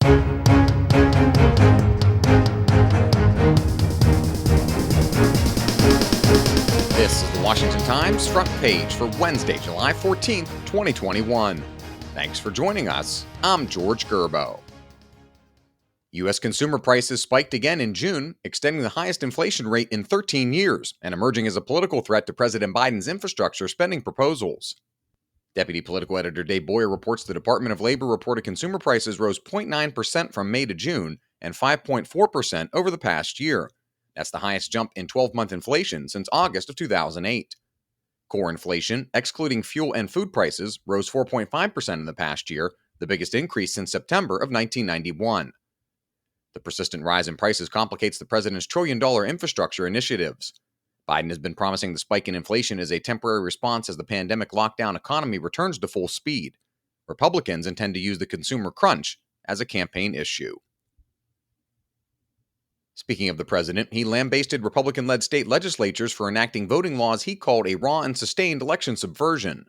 This is the Washington Times front page for Wednesday, July 14th, 2021. Thanks for joining us. I'm George Gerbo. U.S. consumer prices spiked again in June, extending the highest inflation rate in 13 years and emerging as a political threat to President Biden's infrastructure spending proposals. Deputy Political Editor Dave Boyer reports the Department of Labor reported consumer prices rose 0.9% from May to June and 5.4% over the past year. That's the highest jump in 12-month inflation since August of 2008. Core inflation, excluding fuel and food prices, rose 4.5% in the past year, the biggest increase since September of 1991. The persistent rise in prices complicates the president's trillion-dollar infrastructure initiatives. Biden has been promising the spike in inflation is a temporary response as the pandemic lockdown economy returns to full speed. Republicans intend to use the consumer crunch as a campaign issue. Speaking of the president, he lambasted Republican-led state legislatures for enacting voting laws he called a raw and sustained election subversion.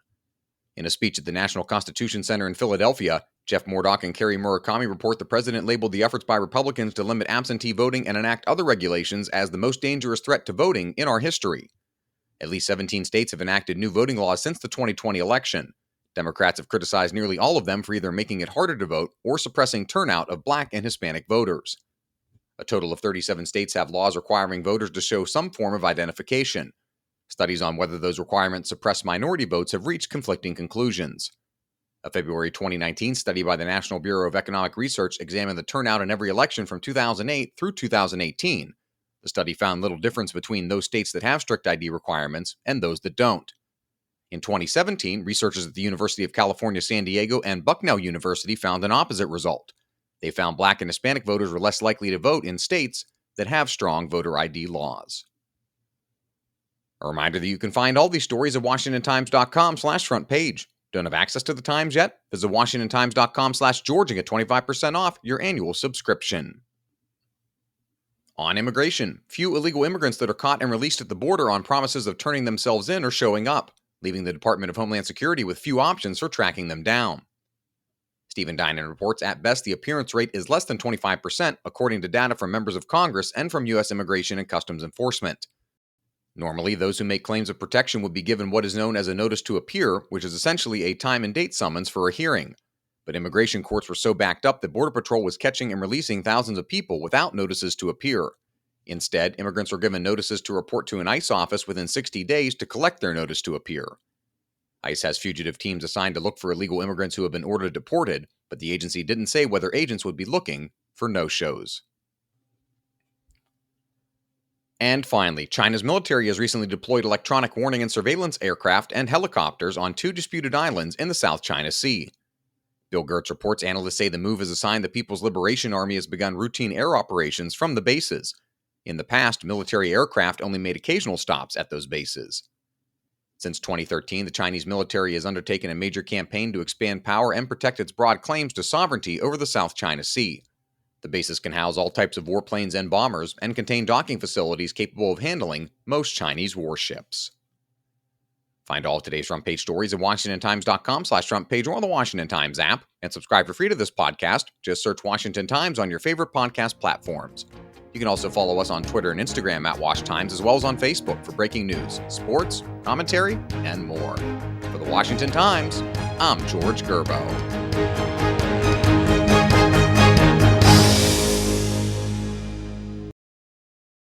In a speech at the National Constitution Center in Philadelphia, Jeff Murdoch and Carrie Murakami report the president labeled the efforts by Republicans to limit absentee voting and enact other regulations as the most dangerous threat to voting in our history. At least 17 states have enacted new voting laws since the 2020 election. Democrats have criticized nearly all of them for either making it harder to vote or suppressing turnout of Black and Hispanic voters. A total of 37 states have laws requiring voters to show some form of identification. Studies on whether those requirements suppress minority votes have reached conflicting conclusions. A February 2019 study by the National Bureau of Economic Research examined the turnout in every election from 2008 through 2018. The study found little difference between those states that have strict ID requirements and those that don't. In 2017, researchers at the University of California, San Diego, and Bucknell University found an opposite result. They found Black and Hispanic voters were less likely to vote in states that have strong voter ID laws. A reminder that you can find all these stories at WashingtonTimes.com/front page. Don't have access to the Times yet? Visit WashingtonTimes.com/George and get 25% off your annual subscription. On immigration, few illegal immigrants that are caught and released at the border on promises of turning themselves in are showing up, leaving the Department of Homeland Security with few options for tracking them down. Stephen Dinan reports at best the appearance rate is less than 25%, according to data from members of Congress and from U.S. Immigration and Customs Enforcement. Normally, those who make claims of protection would be given what is known as a notice to appear, which is essentially a time and date summons for a hearing. But immigration courts were so backed up that Border Patrol was catching and releasing thousands of people without notices to appear. Instead, immigrants were given notices to report to an ICE office within 60 days to collect their notice to appear. ICE has fugitive teams assigned to look for illegal immigrants who have been ordered deported, but the agency didn't say whether agents would be looking for no-shows. And finally, China's military has recently deployed electronic warning and surveillance aircraft and helicopters on 2 disputed islands in the South China Sea. Bill Gertz reports analysts say the move is a sign the People's Liberation Army has begun routine air operations from the bases. In the past, military aircraft only made occasional stops at those bases. Since 2013, the Chinese military has undertaken a major campaign to expand power and protect its broad claims to sovereignty over the South China Sea. The bases can house all types of warplanes and bombers and contain docking facilities capable of handling most Chinese warships. Find all of today's front page stories at WashingtonTimes.com/front page or on the Washington Times app, and subscribe for free to this podcast. Just search Washington Times on your favorite podcast platforms. You can also follow us on Twitter and Instagram at Wash Times, as well as on Facebook for breaking news, sports, commentary, and more. For the Washington Times, I'm George Gerbo.